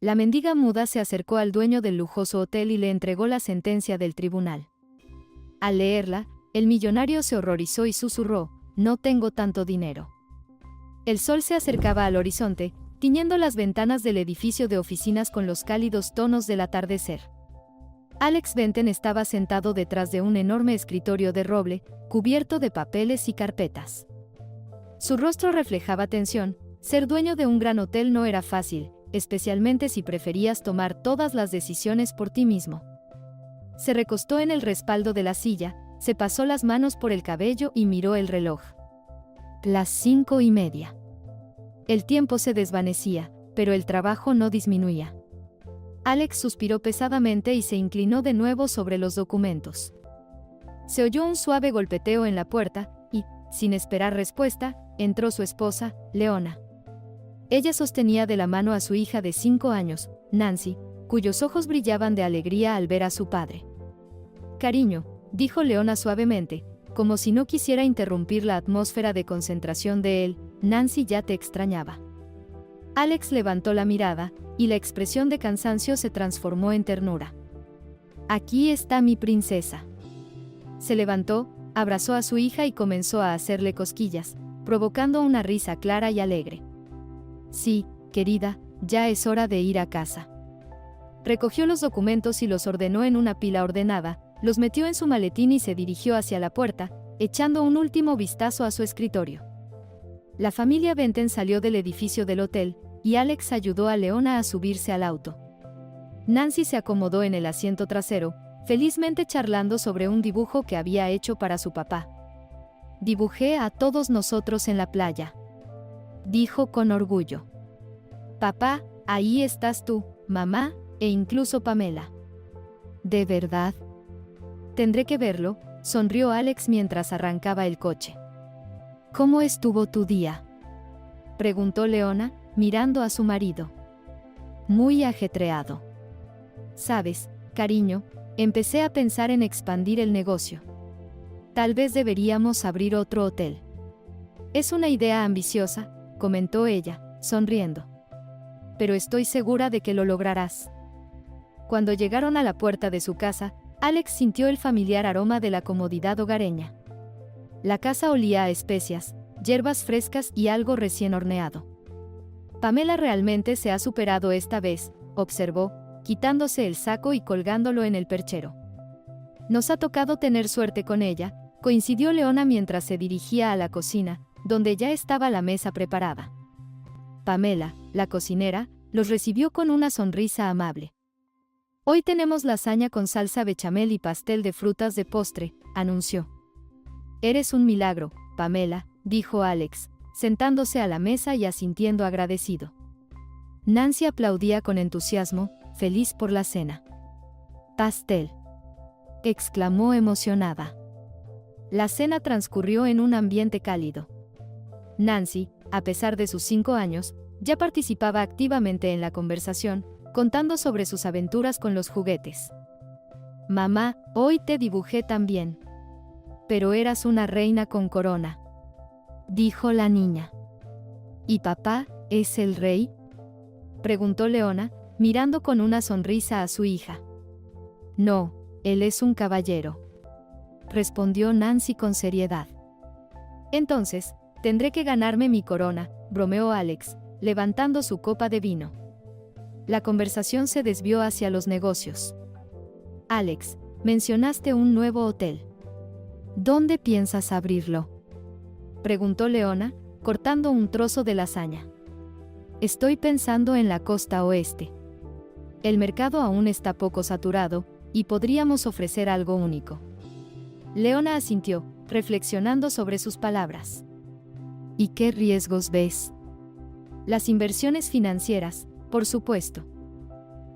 La mendiga muda se acercó al dueño del lujoso hotel y le entregó la sentencia del tribunal. Al leerla, el millonario se horrorizó y susurró: «No tengo tanto dinero». El sol se acercaba al horizonte, tiñendo las ventanas del edificio de oficinas con los cálidos tonos del atardecer. Alex Benton estaba sentado detrás de un enorme escritorio de roble, cubierto de papeles y carpetas. Su rostro reflejaba tensión. Ser dueño de un gran hotel no era fácil, especialmente si preferías tomar todas las decisiones por ti mismo. Se recostó en el respaldo de la silla, se pasó las manos por el cabello y miró el reloj. Las 5:30. El tiempo se desvanecía, pero el trabajo no disminuía. Alex suspiró pesadamente y se inclinó de nuevo sobre los documentos. Se oyó un suave golpeteo en la puerta y, sin esperar respuesta, entró su esposa, Leona. Ella sostenía de la mano a su hija de 5 años, Nancy, cuyos ojos brillaban de alegría al ver a su padre. «Cariño», dijo Leona suavemente, como si no quisiera interrumpir la atmósfera de concentración de él, «Nancy ya te extrañaba». Alex levantó la mirada, y la expresión de cansancio se transformó en ternura. «Aquí está mi princesa». Se levantó, abrazó a su hija y comenzó a hacerle cosquillas, provocando una risa clara y alegre. «Sí, querida, ya es hora de ir a casa». Recogió los documentos y los ordenó en una pila ordenada, los metió en su maletín y se dirigió hacia la puerta, echando un último vistazo a su escritorio. La familia Benton salió del edificio del hotel, y Alex ayudó a Leona a subirse al auto. Nancy se acomodó en el asiento trasero, felizmente charlando sobre un dibujo que había hecho para su papá. «Dibujé a todos nosotros en la playa», dijo con orgullo. «Papá, ahí estás tú, mamá, e incluso Pamela». «¿De verdad?» «Tendré que verlo», sonrió Alex mientras arrancaba el coche. «¿Cómo estuvo tu día?», preguntó Leona, mirando a su marido. «Muy ajetreado. Sabes, cariño, empecé a pensar en expandir el negocio. Tal vez deberíamos abrir otro hotel». «Es una idea ambiciosa», comentó ella, sonriendo. «Pero estoy segura de que lo lograrás». Cuando llegaron a la puerta de su casa, Alex sintió el familiar aroma de la comodidad hogareña. La casa olía a especias, hierbas frescas y algo recién horneado. «Pamela realmente se ha superado esta vez», observó, quitándose el saco y colgándolo en el perchero. «Nos ha tocado tener suerte con ella», coincidió Leona mientras se dirigía a la cocina, donde ya estaba la mesa preparada. Pamela, la cocinera, los recibió con una sonrisa amable. «Hoy tenemos lasaña con salsa bechamel y pastel de frutas de postre», anunció. «Eres un milagro, Pamela», dijo Alex, sentándose a la mesa y asintiendo agradecido. Nancy aplaudía con entusiasmo, feliz por la cena. «Pastel», exclamó emocionada. La cena transcurrió en un ambiente cálido. Nancy, a pesar de sus 5 años, ya participaba activamente en la conversación, contando sobre sus aventuras con los juguetes. «Mamá, hoy te dibujé también. Pero eras una reina con corona», dijo la niña. «¿Y papá, es el rey?», preguntó Leona, mirando con una sonrisa a su hija. «No, él es un caballero», respondió Nancy con seriedad. «Entonces, tendré que ganarme mi corona», bromeó Alex, levantando su copa de vino. La conversación se desvió hacia los negocios. «Alex, mencionaste un nuevo hotel. ¿Dónde piensas abrirlo?», preguntó Leona, cortando un trozo de lasaña. «Estoy pensando en la costa oeste. El mercado aún está poco saturado, y podríamos ofrecer algo único». Leona asintió, reflexionando sobre sus palabras. «¿Y qué riesgos ves?». «Las inversiones financieras, por supuesto.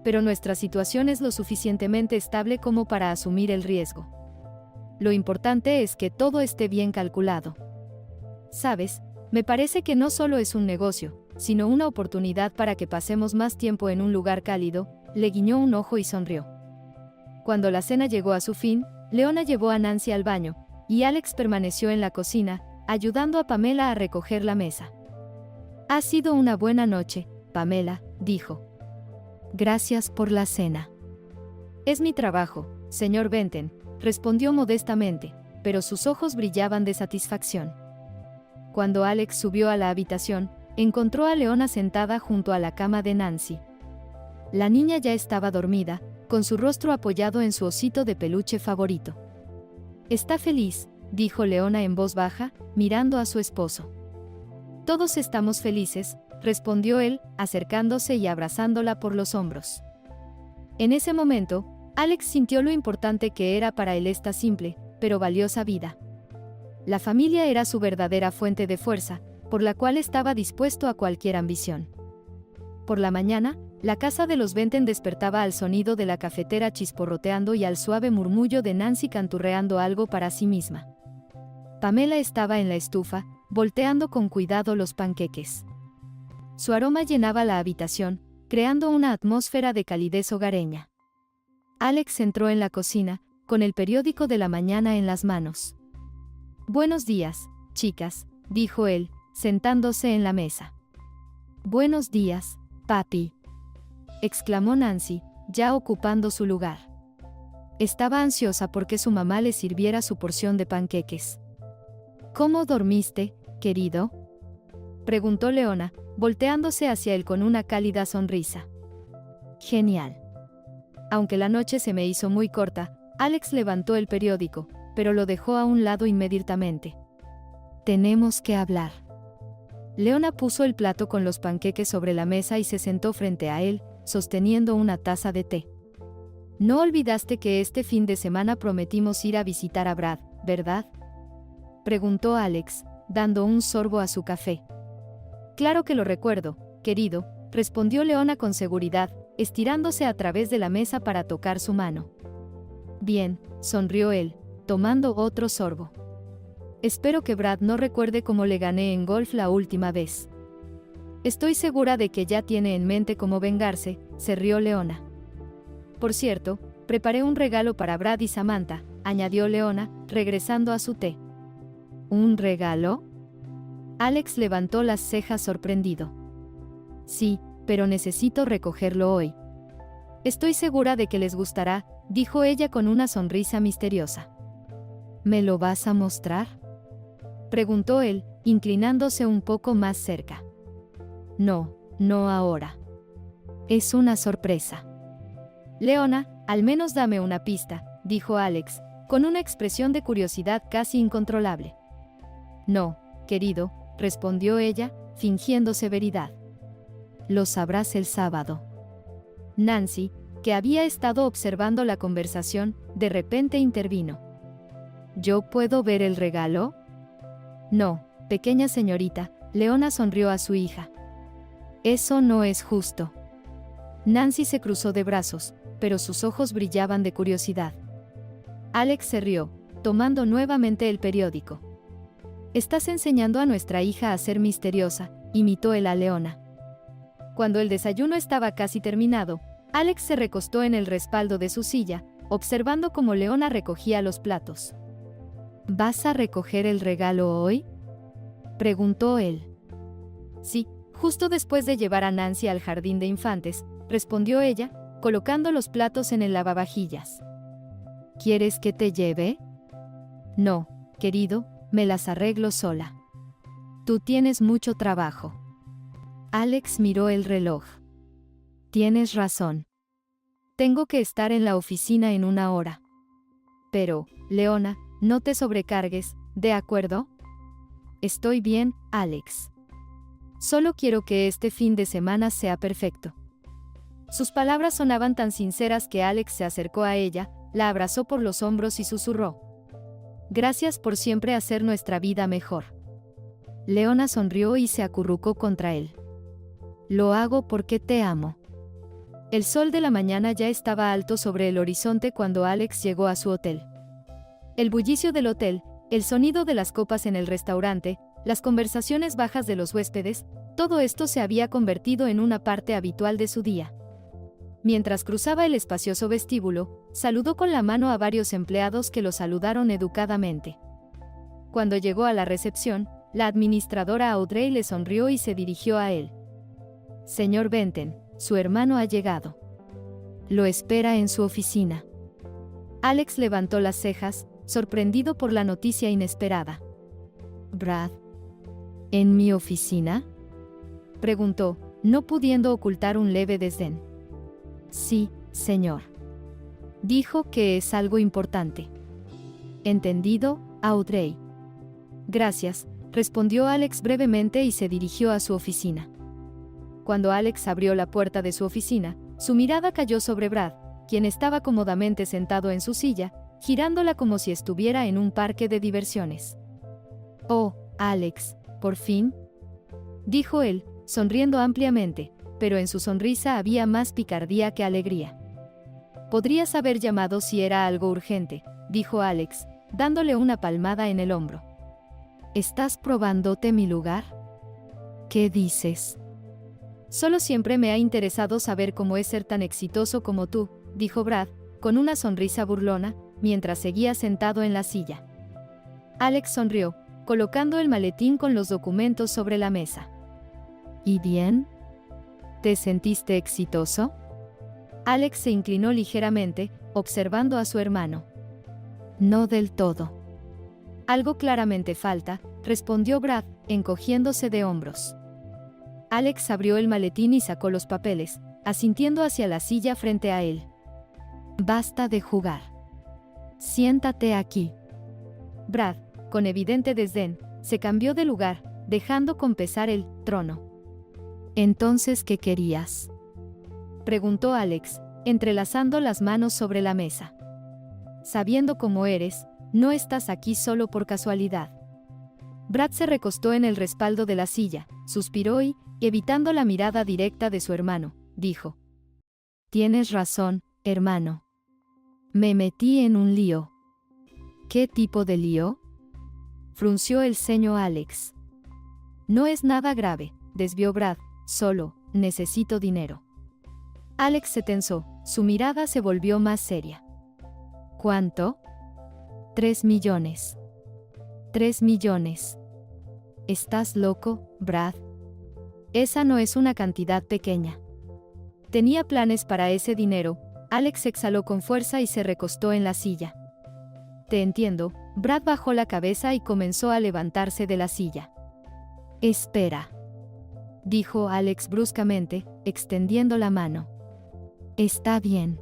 Pero nuestra situación es lo suficientemente estable como para asumir el riesgo. Lo importante es que todo esté bien calculado. Sabes, me parece que no solo es un negocio, sino una oportunidad para que pasemos más tiempo en un lugar cálido», le guiñó un ojo y sonrió. Cuando la cena llegó a su fin, Leona llevó a Nancy al baño, y Alex permaneció en la cocina, ayudando a Pamela a recoger la mesa. «Ha sido una buena noche, Pamela», dijo. Gracias por la cena. Es mi trabajo, señor Benton, respondió modestamente, pero sus ojos brillaban de satisfacción. Cuando Alex subió a la habitación, encontró a Leona sentada junto a la cama de Nancy. La niña ya estaba dormida, con su rostro apoyado en su osito de peluche favorito. «¿Está feliz?», dijo Leona en voz baja, mirando a su esposo. «Todos estamos felices», respondió él, acercándose y abrazándola por los hombros. En ese momento, Alex sintió lo importante que era para él esta simple, pero valiosa vida. La familia era su verdadera fuente de fuerza, por la cual estaba dispuesto a cualquier ambición. Por la mañana, la casa de los Benton despertaba al sonido de la cafetera chisporroteando y al suave murmullo de Nancy canturreando algo para sí misma. Pamela estaba en la estufa, volteando con cuidado los panqueques. Su aroma llenaba la habitación, creando una atmósfera de calidez hogareña. Alex entró en la cocina, con el periódico de la mañana en las manos. «Buenos días, chicas», dijo él, sentándose en la mesa. «Buenos días, papi», exclamó Nancy, ya ocupando su lugar. Estaba ansiosa porque su mamá le sirviera su porción de panqueques. «¿Cómo dormiste, querido?», preguntó Leona, volteándose hacia él con una cálida sonrisa. «Genial». Aunque la noche se me hizo muy corta, Alex levantó el periódico, pero lo dejó a un lado inmediatamente. «Tenemos que hablar». Leona puso el plato con los panqueques sobre la mesa y se sentó frente a él, sosteniendo una taza de té. «No olvidaste que este fin de semana prometimos ir a visitar a Brad, ¿verdad?», preguntó Alex, dando un sorbo a su café. «Claro que lo recuerdo, querido», respondió Leona con seguridad, estirándose a través de la mesa para tocar su mano. «Bien», sonrió él, tomando otro sorbo. «Espero que Brad no recuerde cómo le gané en golf la última vez». «Estoy segura de que ya tiene en mente cómo vengarse», se rió Leona. «Por cierto, preparé un regalo para Brad y Samantha», añadió Leona, regresando a su té. «¿Un regalo?». Alex levantó las cejas sorprendido. «Sí, pero necesito recogerlo hoy». «Estoy segura de que les gustará», dijo ella con una sonrisa misteriosa. «¿Me lo vas a mostrar?», preguntó él, inclinándose un poco más cerca. «No, no ahora. Es una sorpresa». «Leona, al menos dame una pista», dijo Alex, con una expresión de curiosidad casi incontrolable. «No, querido», respondió ella, fingiendo severidad. «Lo sabrás el sábado». Nancy, que había estado observando la conversación, de repente intervino. «¿Yo puedo ver el regalo?». «No, pequeña señorita», Leona sonrió a su hija. «Eso no es justo». Nancy se cruzó de brazos, pero sus ojos brillaban de curiosidad. Alex se rió, tomando nuevamente el periódico. «Estás enseñando a nuestra hija a ser misteriosa», imitó él a Leona. Cuando el desayuno estaba casi terminado, Alex se recostó en el respaldo de su silla, observando cómo Leona recogía los platos. «¿Vas a recoger el regalo hoy?», preguntó él. «Sí, justo después de llevar a Nancy al jardín de infantes», respondió ella, colocando los platos en el lavavajillas. «¿Quieres que te lleve?». «No, querido, me las arreglo sola». «Tú tienes mucho trabajo». Alex miró el reloj. «Tienes razón. Tengo que estar en la oficina en 1 hora». «Pero, Leona, no te sobrecargues, ¿de acuerdo?». «Estoy bien, Alex. Solo quiero que este fin de semana sea perfecto». Sus palabras sonaban tan sinceras que Alex se acercó a ella, la abrazó por los hombros y susurró: «Gracias por siempre hacer nuestra vida mejor». Leona sonrió y se acurrucó contra él. «Lo hago porque te amo». El sol de la mañana ya estaba alto sobre el horizonte cuando Alex llegó a su hotel. El bullicio del hotel, el sonido de las copas en el restaurante, las conversaciones bajas de los huéspedes, todo esto se había convertido en una parte habitual de su día. Mientras cruzaba el espacioso vestíbulo, saludó con la mano a varios empleados que lo saludaron educadamente. Cuando llegó a la recepción, la administradora Audrey le sonrió y se dirigió a él. «Señor Benton, su hermano ha llegado». Lo espera en su oficina. Alex levantó las cejas, sorprendido por la noticia inesperada. ¿Brad? ¿En mi oficina?, preguntó, no pudiendo ocultar un leve desdén. Sí, señor. Dijo que es algo importante. ¿Entendido, Audrey? Gracias, respondió Alex brevemente y se dirigió a su oficina. Cuando Alex abrió la puerta de su oficina, su mirada cayó sobre Brad, quien estaba cómodamente sentado en su silla, girándola como si estuviera en un parque de diversiones. «Oh, Alex, por fin», dijo él, sonriendo ampliamente, pero en su sonrisa había más picardía que alegría. «Podrías haber llamado si era algo urgente», dijo Alex, dándole una palmada en el hombro. «¿Estás probándote mi lugar?» «¿Qué dices?» «Solo siempre me ha interesado saber cómo es ser tan exitoso como tú», dijo Brad, con una sonrisa burlona, mientras seguía sentado en la silla. Alex sonrió, colocando el maletín con los documentos sobre la mesa. «¿Y bien? ¿Te sentiste exitoso?» Alex se inclinó ligeramente, observando a su hermano. «No del todo». «Algo claramente falta», respondió Brad, encogiéndose de hombros. Alex abrió el maletín y sacó los papeles, asintiendo hacia la silla frente a él. «Basta de jugar. Siéntate aquí». Brad, con evidente desdén, se cambió de lugar, dejando con pesar el trono. «¿Entonces qué querías?», preguntó Alex, entrelazando las manos sobre la mesa. «Sabiendo cómo eres, no estás aquí solo por casualidad». Brad se recostó en el respaldo de la silla, suspiró y, evitando la mirada directa de su hermano, dijo: «Tienes razón, hermano. Me metí en un lío». «¿Qué tipo de lío?», frunció el ceño Alex. «No es nada grave», desvió Brad, «solo, necesito dinero». Alex se tensó, su mirada se volvió más seria. «¿Cuánto?». «3 millones». «3 millones. ¿Estás loco, Brad? Esa no es una cantidad pequeña». Tenía planes para ese dinero. Alex exhaló con fuerza y se recostó en la silla. «Te entiendo». Brad bajó la cabeza y comenzó a levantarse de la silla. «Espera», dijo Alex bruscamente, extendiendo la mano. «Está bien.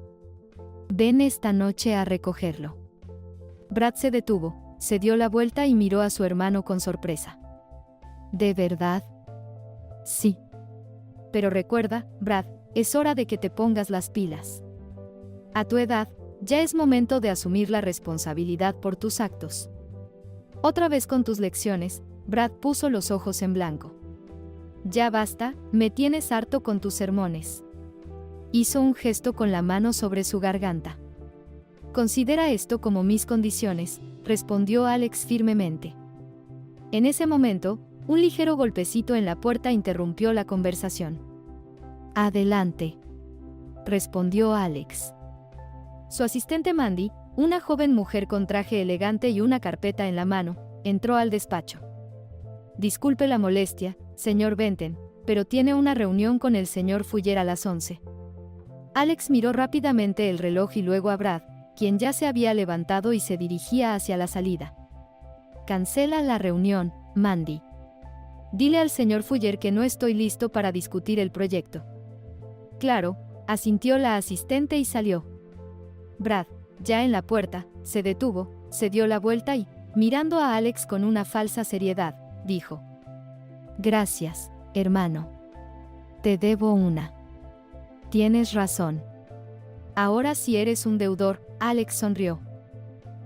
Ven esta noche a recogerlo». Brad se detuvo, se dio la vuelta y miró a su hermano con sorpresa. «¿De verdad?». «Sí. Pero recuerda, Brad, es hora de que te pongas las pilas. A tu edad, ya es momento de asumir la responsabilidad por tus actos». «Otra vez con tus lecciones», Brad puso los ojos en blanco. «Ya basta, me tienes harto con tus sermones». Hizo un gesto con la mano sobre su garganta. «Considera esto como mis condiciones», respondió Alex firmemente. En ese momento, un ligero golpecito en la puerta interrumpió la conversación. «Adelante», respondió Alex. Su asistente Mandy, una joven mujer con traje elegante y una carpeta en la mano, entró al despacho. «Disculpe la molestia, señor Benton, pero tiene una reunión con el señor Fuller a las 11». Alex miró rápidamente el reloj y luego a Brad, quien ya se había levantado y se dirigía hacia la salida. «Cancela la reunión, Mandy. Dile al señor Fuller que no estoy listo para discutir el proyecto». «Claro», asintió la asistente y salió. Brad, ya en la puerta, se detuvo, se dio la vuelta y, mirando a Alex con una falsa seriedad, dijo: «Gracias, hermano. Te debo una». «Tienes razón. Ahora sí eres un deudor», Alex sonrió.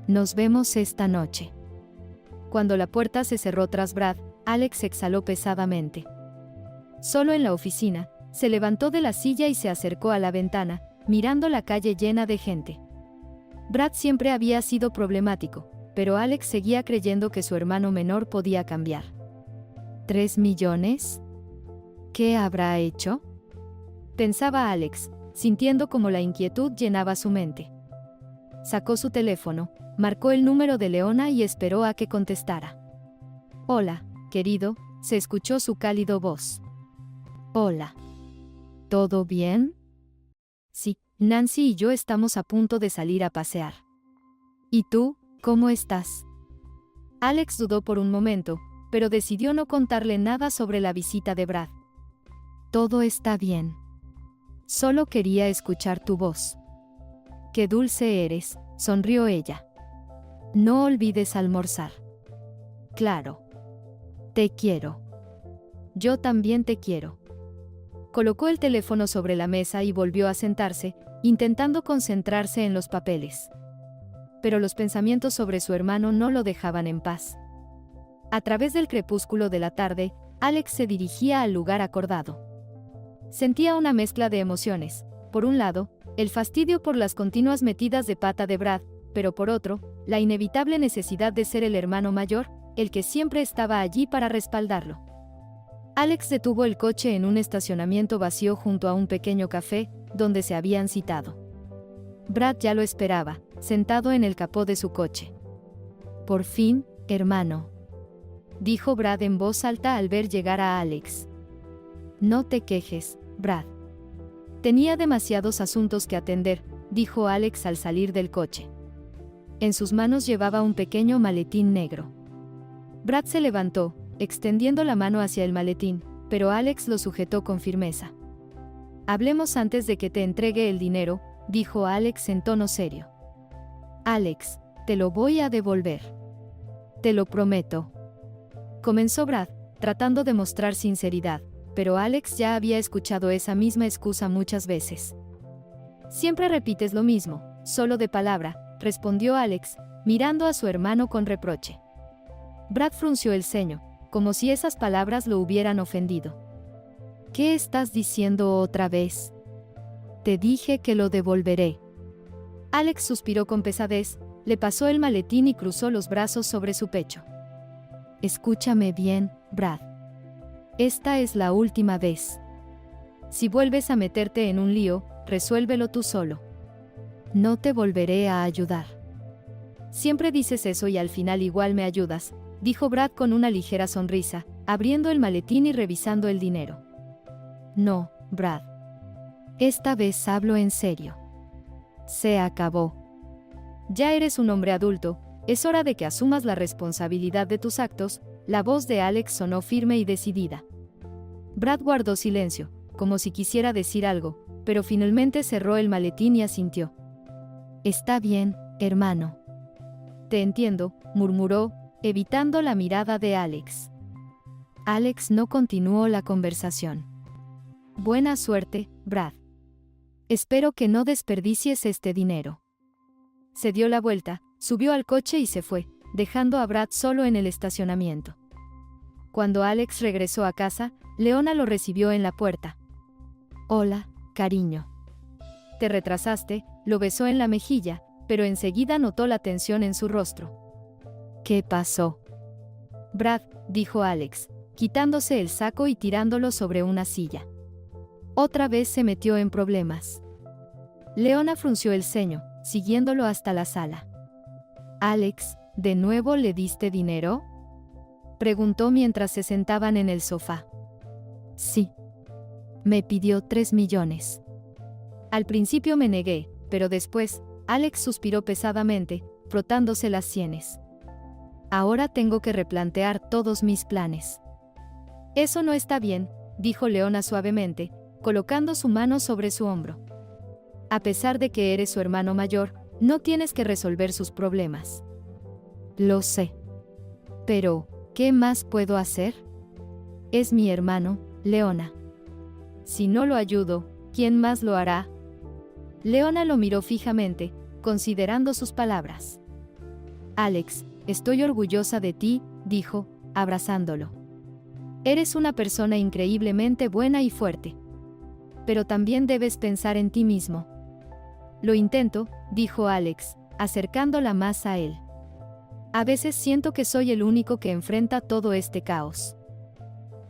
«Nos vemos esta noche». Cuando la puerta se cerró tras Brad, Alex exhaló pesadamente. Solo en la oficina, se levantó de la silla y se acercó a la ventana, mirando la calle llena de gente. Brad siempre había sido problemático, pero Alex seguía creyendo que su hermano menor podía cambiar. ¿3 millones? ¿Qué habrá hecho?, pensaba Alex, sintiendo como la inquietud llenaba su mente. Sacó su teléfono, marcó el número de Leona y esperó a que contestara. «Hola, querido», se escuchó su cálido voz. «Hola. ¿Todo bien?». «Sí, Nancy y yo estamos a punto de salir a pasear. ¿Y tú, cómo estás? Alex dudó por un momento, pero decidió no contarle nada sobre la visita de Brad. Todo está bien. Solo quería escuchar tu voz. Qué dulce eres, sonrió ella. No olvides almorzar. Claro. Te quiero. Yo también te quiero. Colocó el teléfono sobre la mesa y volvió a sentarse, intentando concentrarse en los papeles. Pero los pensamientos sobre su hermano no lo dejaban en paz. A través del crepúsculo de la tarde, Alex se dirigía al lugar acordado. Sentía una mezcla de emociones. Por un lado, el fastidio por las continuas metidas de pata de Brad, pero por otro, la inevitable necesidad de ser el hermano mayor, el que siempre estaba allí para respaldarlo. Alex detuvo el coche en un estacionamiento vacío junto a un pequeño café, donde se habían citado. Brad ya lo esperaba, sentado en el capó de su coche. Por fin, hermano, dijo Brad en voz alta al ver llegar a Alex. No te quejes, Brad. Tenía demasiados asuntos que atender, dijo Alex al salir del coche. En sus manos llevaba un pequeño maletín negro. Brad se levantó, extendiendo la mano hacia el maletín, pero Alex lo sujetó con firmeza. Hablemos antes de que te entregue el dinero, dijo Alex en tono serio. Alex, te lo voy a devolver. Te lo prometo. Comenzó Brad, tratando de mostrar sinceridad, pero Alex ya había escuchado esa misma excusa muchas veces. Siempre repites lo mismo, solo de palabra, respondió Alex, mirando a su hermano con reproche. Brad frunció el ceño, como si esas palabras lo hubieran ofendido. ¿Qué estás diciendo otra vez? Te dije que lo devolveré. Alex suspiró con pesadez, le pasó el maletín y cruzó los brazos sobre su pecho. Escúchame bien, Brad. Esta es la última vez. Si vuelves a meterte en un lío, resuélvelo tú solo. No te volveré a ayudar. Siempre dices eso y al final igual me ayudas, dijo Brad con una ligera sonrisa, abriendo el maletín y revisando el dinero. No, Brad. Esta vez hablo en serio. Se acabó. Ya eres un hombre adulto, es hora de que asumas la responsabilidad de tus actos. La voz de Alex sonó firme y decidida. Brad guardó silencio, como si quisiera decir algo, pero finalmente cerró el maletín y asintió. Está bien, hermano. Te entiendo, murmuró, evitando la mirada de Alex. Alex no continuó la conversación. Buena suerte, Brad. Espero que no desperdicies este dinero. Se dio la vuelta, subió al coche y se fue, dejando a Brad solo en el estacionamiento. Cuando Alex regresó a casa, Leona lo recibió en la puerta. Hola, cariño. Te retrasaste, lo besó en la mejilla, pero enseguida notó la tensión en su rostro. ¿Qué pasó? Brad, dijo Alex, quitándose el saco y tirándolo sobre una silla. Otra vez se metió en problemas. Leona frunció el ceño, siguiéndolo hasta la sala. Alex, ¿de nuevo le diste dinero? Preguntó mientras se sentaban en el sofá. Sí. Me pidió 3 millones. Al principio me negué, pero después, Alex suspiró pesadamente, frotándose las sienes. Ahora tengo que replantear todos mis planes. Eso no está bien, dijo Leona suavemente, colocando su mano sobre su hombro. A pesar de que eres su hermano mayor, no tienes que resolver sus problemas. Lo sé. Pero, ¿qué más puedo hacer? Es mi hermano, Leona. Si no lo ayudo, ¿quién más lo hará? Leona lo miró fijamente, considerando sus palabras. Alex, estoy orgullosa de ti, dijo, abrazándolo. Eres una persona increíblemente buena y fuerte. Pero también debes pensar en ti mismo. Lo intento, dijo Alex, acercándola más a él. A veces siento que soy el único que enfrenta todo este caos.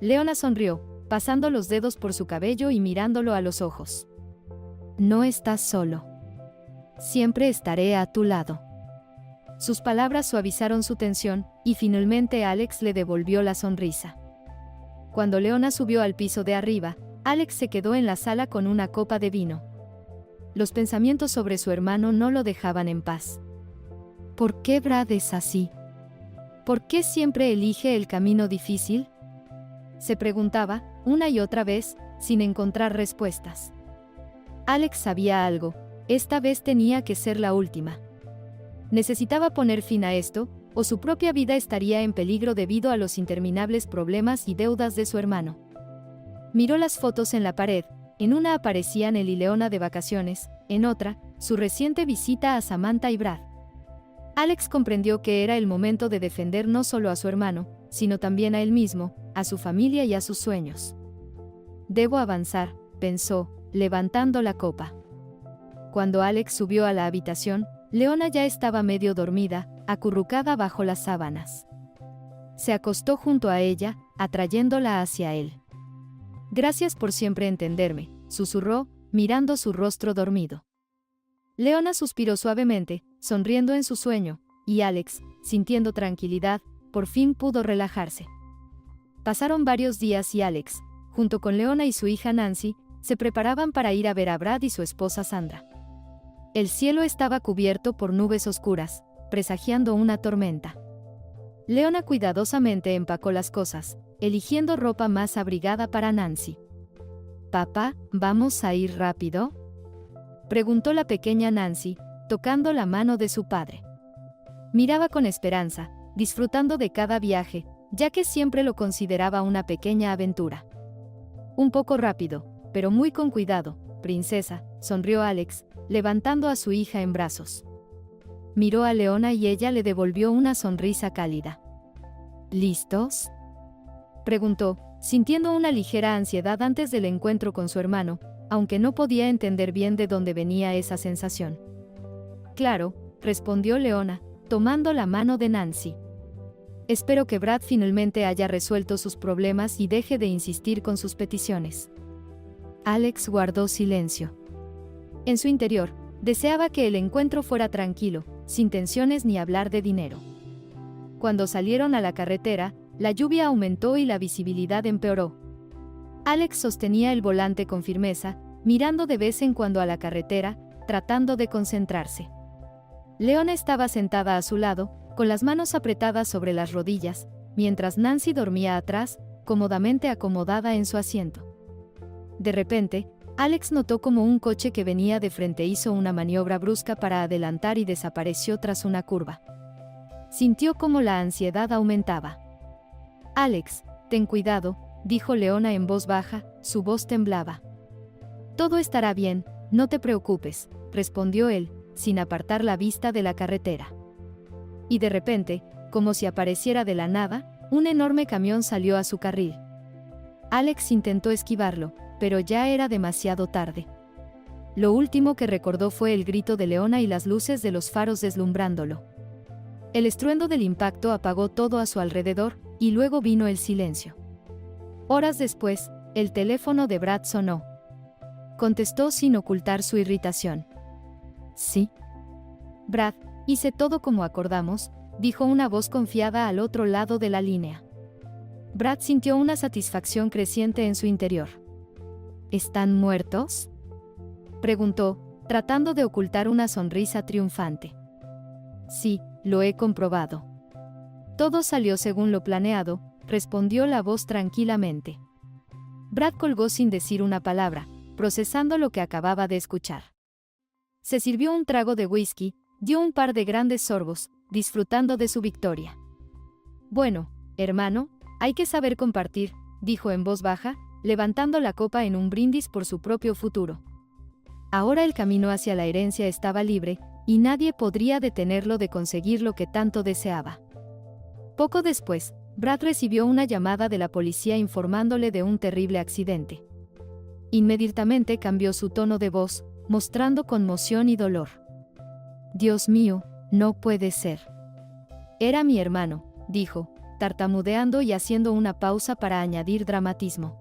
Leona sonrió, pasando los dedos por su cabello y mirándolo a los ojos. No estás solo. Siempre estaré a tu lado. Sus palabras suavizaron su tensión, y finalmente Alex le devolvió la sonrisa. Cuando Leona subió al piso de arriba, Alex se quedó en la sala con una copa de vino. los pensamientos sobre su hermano no lo dejaban en paz. ¿Por qué Brad es así? ¿Por qué siempre elige el camino difícil? Se preguntaba, una y otra vez, sin encontrar respuestas. Alex sabía algo, esta vez tenía que ser la última. Necesitaba poner fin a esto, o su propia vida estaría en peligro debido a los interminables problemas y deudas de su hermano. Miró las fotos en la pared, en una aparecían él y Leona de vacaciones, en otra, su reciente visita a Samantha y Brad. Alex comprendió que era el momento de defender no solo a su hermano, sino también a él mismo, a su familia y a sus sueños. Debo avanzar, pensó, levantando la copa. Cuando Alex subió a la habitación, Leona ya estaba medio dormida, acurrucada bajo las sábanas. Se acostó junto a ella, atrayéndola hacia él. «Gracias por siempre entenderme», susurró, mirando su rostro dormido. Leona suspiró suavemente, sonriendo en su sueño, y Alex, sintiendo tranquilidad, por fin pudo relajarse. Pasaron varios días y Alex, junto con Leona y su hija Nancy, se preparaban para ir a ver a Brad y su esposa Sandra. El cielo estaba cubierto por nubes oscuras, presagiando una tormenta. Leona cuidadosamente empacó las cosas, eligiendo ropa más abrigada para Nancy. «Papá, ¿vamos a ir rápido?», preguntó la pequeña Nancy, tocando la mano de su padre. Miraba con esperanza, disfrutando de cada viaje, ya que siempre lo consideraba una pequeña aventura. «Un poco rápido, pero muy con cuidado, princesa», sonrió Alex, levantando a su hija en brazos. Miró a Leona y ella le devolvió una sonrisa cálida. «¿Listos?», preguntó, sintiendo una ligera ansiedad antes del encuentro con su hermano, aunque no podía entender bien de dónde venía esa sensación. «Claro», respondió Leona, tomando la mano de Nancy. «Espero que Brad finalmente haya resuelto sus problemas y deje de insistir con sus peticiones». Alex guardó silencio. En su interior, deseaba que el encuentro fuera tranquilo, sin tensiones ni hablar de dinero. Cuando salieron a la carretera, la lluvia aumentó y la visibilidad empeoró. Alex sostenía el volante con firmeza, mirando de vez en cuando a la carretera, tratando de concentrarse. Leona estaba sentada a su lado, con las manos apretadas sobre las rodillas, mientras Nancy dormía atrás, cómodamente acomodada en su asiento. De repente, Alex notó como un coche que venía de frente hizo una maniobra brusca para adelantar y desapareció tras una curva. Sintió como la ansiedad aumentaba. «Alex, ten cuidado», dijo Leona en voz baja, su voz temblaba. «Todo estará bien, no te preocupes», respondió él, sin apartar la vista de la carretera. Y de repente, como si apareciera de la nada, un enorme camión salió a su carril. Alex intentó esquivarlo, pero ya era demasiado tarde. Lo último que recordó fue el grito de Leona y las luces de los faros deslumbrándolo. El estruendo del impacto apagó todo a su alrededor, y luego vino el silencio. Horas después, el teléfono de Brad sonó. Contestó sin ocultar su irritación. «Sí». «Brad, hice todo como acordamos», dijo una voz confiada al otro lado de la línea. Brad sintió una satisfacción creciente en su interior. «¿Están muertos?», preguntó, tratando de ocultar una sonrisa triunfante. «Sí, lo he comprobado». «Todo salió según lo planeado», respondió la voz tranquilamente. Brad colgó sin decir una palabra, procesando lo que acababa de escuchar. Se sirvió un trago de whisky, dio un par de grandes sorbos, disfrutando de su victoria. «Bueno, hermano, hay que saber compartir», dijo en voz baja, levantando la copa en un brindis por su propio futuro. Ahora el camino hacia la herencia estaba libre, y nadie podría detenerlo de conseguir lo que tanto deseaba. Poco después, Brad recibió una llamada de la policía informándole de un terrible accidente. Inmediatamente cambió su tono de voz, mostrando conmoción y dolor. «Dios mío, no puede ser». «Era mi hermano», dijo, tartamudeando y haciendo una pausa para añadir dramatismo.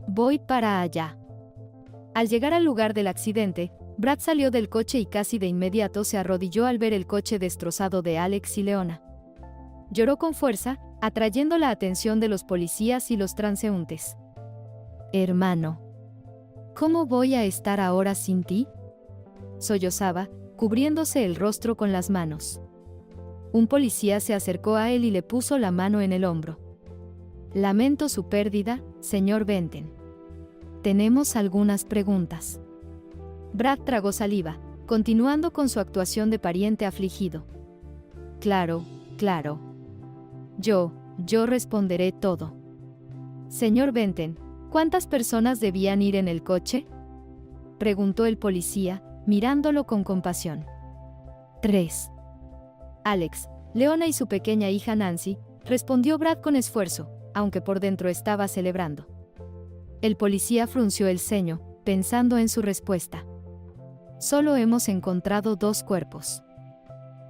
«Voy para allá». Al llegar al lugar del accidente, Brad salió del coche y casi de inmediato se arrodilló al ver el coche destrozado de Alex y Leona. Lloró con fuerza, atrayendo la atención de los policías y los transeúntes. «Hermano, ¿cómo voy a estar ahora sin ti?», sollozaba, cubriéndose el rostro con las manos. Un policía se acercó a él y le puso la mano en el hombro. Lamento su pérdida, señor Benton. Tenemos algunas preguntas. Brad tragó saliva, continuando con su actuación de pariente afligido. Claro, claro. Yo responderé todo. Señor Benton, ¿cuántas personas debían ir en el coche? Preguntó el policía, mirándolo con compasión. 3. Alex, Leona y su pequeña hija Nancy, respondió Brad con esfuerzo, aunque por dentro estaba celebrando. El policía frunció el ceño, pensando en su respuesta. Solo hemos encontrado 2 cuerpos.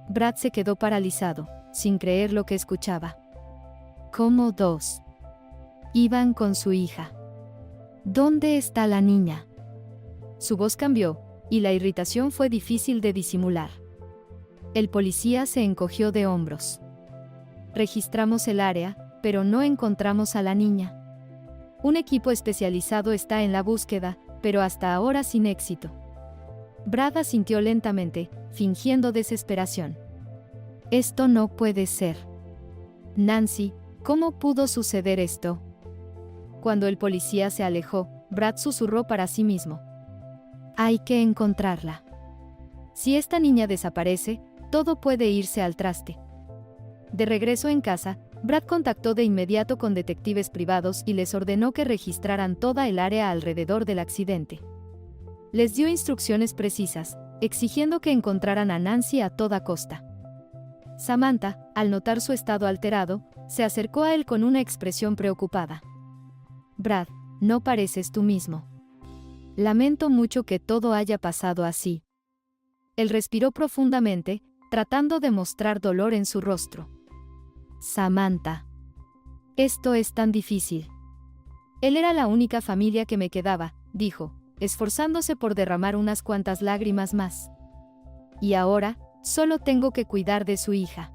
Brad se quedó paralizado, sin creer lo que escuchaba. ¿Cómo 2? Iban con su hija. ¿Dónde está la niña? Su voz cambió, y la irritación fue difícil de disimular. El policía se encogió de hombros. Registramos el área, pero no encontramos a la niña. Un equipo especializado está en la búsqueda, pero hasta ahora sin éxito. Brad asintió lentamente, fingiendo desesperación. Esto no puede ser. Nancy, ¿cómo pudo suceder esto? Cuando el policía se alejó, Brad susurró para sí mismo. Hay que encontrarla. Si esta niña desaparece, todo puede irse al traste. De regreso en casa, Brad contactó de inmediato con detectives privados y les ordenó que registraran toda el área alrededor del accidente. Les dio instrucciones precisas, exigiendo que encontraran a Nancy a toda costa. Samantha, al notar su estado alterado, se acercó a él con una expresión preocupada. Brad, no pareces tú mismo. Lamento mucho que todo haya pasado así. Él respiró profundamente, tratando de mostrar dolor en su rostro. Samantha. Esto es tan difícil. Él era la única familia que me quedaba, dijo, esforzándose por derramar unas cuantas lágrimas más. Y ahora, solo tengo que cuidar de su hija.